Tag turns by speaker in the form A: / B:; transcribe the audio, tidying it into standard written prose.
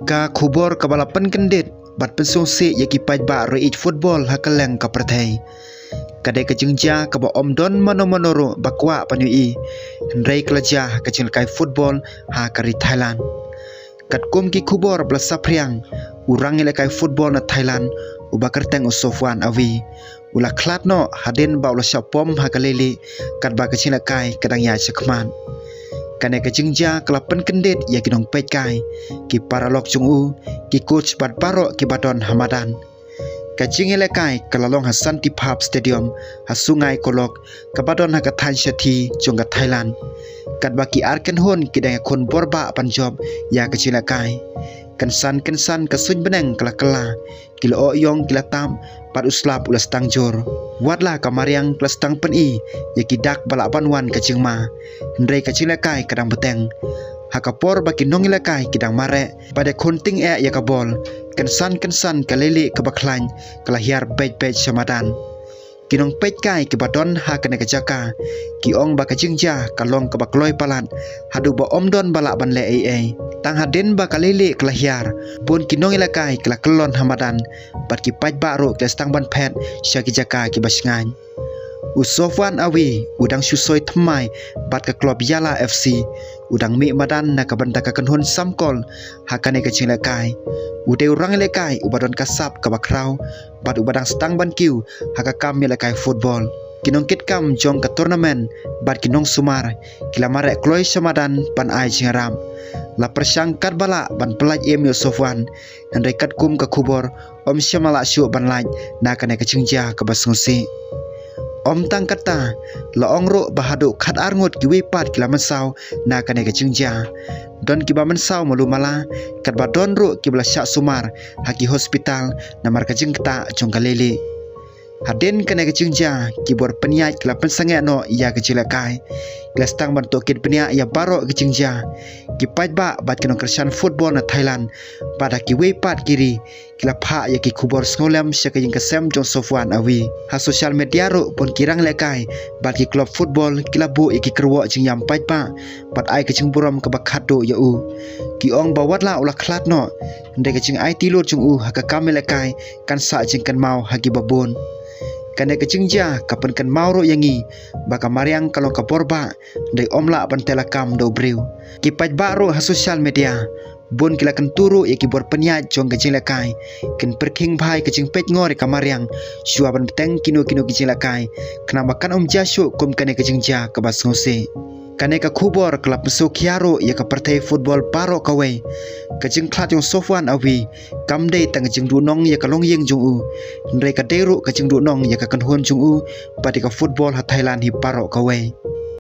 A: Ka khubor ka balapan kendit bat pensong se ya ki paj ba roit football hakaleng ka prathai. Kadai ka jingja ka ba omdon mano bakwa panyui. Hendrai kelaja ka jingkai football ha kari Thailand. Kat kum ki khubor bla sapriang urang ilakai football na Thailand ubakar teng usofwan awi. Ula klat no haden ba ula syapom hakaleli kat ba ka jingkai kadang ya sekman. Kanai ka jingja kelapan kendit ya kinong pej kai ki paralok jungu ki coach bat parok ki badon hamadan ka jingile kai kalalong hasan tipap stadium ha sungai kolok ka badon ha ka than shathi chunga Thailand kat baki arken hon ki dang khon borba panjob ya ka jingile kai kansan ka sun beneng kala kilo o yong kila tam pat uslap ulas tangjor watla kamariang plus tang pen i yaki dak balak banwan ka jingma hendrai ka jingla kai kadang beteng hakapor baki nongila kai kidang mare pada konting ya ka bol kansan ka lele ka baklan kala hiar bej samadan kinong pej kai ki badon ha kana ka jaka ki ong ba ka jingja kalong ka bakloi palat hadu ba omdon balak ban le ai tang haden ba kalele kala hiar pun kinong ila kai kala kelon hamadan bat ki paj ba ro klas tang ban phet syaki jaka ki basngan usofwan awi udang susoi thmai bat ka klub Yala FC udang mi madan na ka banda ka kanhon samkol hakane ka jingla kai ude urang le kai ubadon kasap ka bakrau bat ubadang stang ban kiu haka kam le kai football kinong kit kam jong ka tournament bat kinong sumar kila mare kloi samadan pan ai jingaram la persang kat bala ban pelaj em usofwan dan rekat kum ka khubor om syamala syu ban laj na kane ka jingja ka basngsi Om tang kata la ongro bahadu khat arngot ki wepat kila mansau na kane ka jingja don ki ba mansau malu mala kat ba don ro ki bla syak sumar haki hospital na mar ka jingta jongkalele haden kane ka jingja ki bor peniat kila pensange no ya ka jilakai kila stang ban tokit peniat ya baro ka jingja ki paj ba bat kinong kersan football na Thailand pada ki wepat kiri kila pha ya ki khubor snolem syaka jing kasem jong sofwan awi ha social media ro pon kirang lekai bat ki club football kila bu ki kerwo jing yam paj pa bat ai ka jing buram ka bakhat do ya u ki ong bawat la ula khlat no ndai ka jing ai ti lo jung u ha ka kamelekai kan sa jing kan mau ha ki babon kane ka jingja kapan kan mau ro yangi baka mariang kalau ka porba ndai omla ban telakam do brew ki paj ba ro ha social media bon kila kan turu ya ki bor peniat jong ka jingla kai kan perking bhai ka jing pej ngor ka mariang shua ban teng kino ki jingla kai kana makan jashu kum kane ka jingja ka basngose kane ka khubor klub muso khiaro ya ka partai football paro kawe ka jing khlat jong sofwan awi kamde tang jing du nong ya ka long yeng jong u ndai ka deru ka jing du nong ya ka kan hon jong u pati ka football ha Thailand hi paro kawe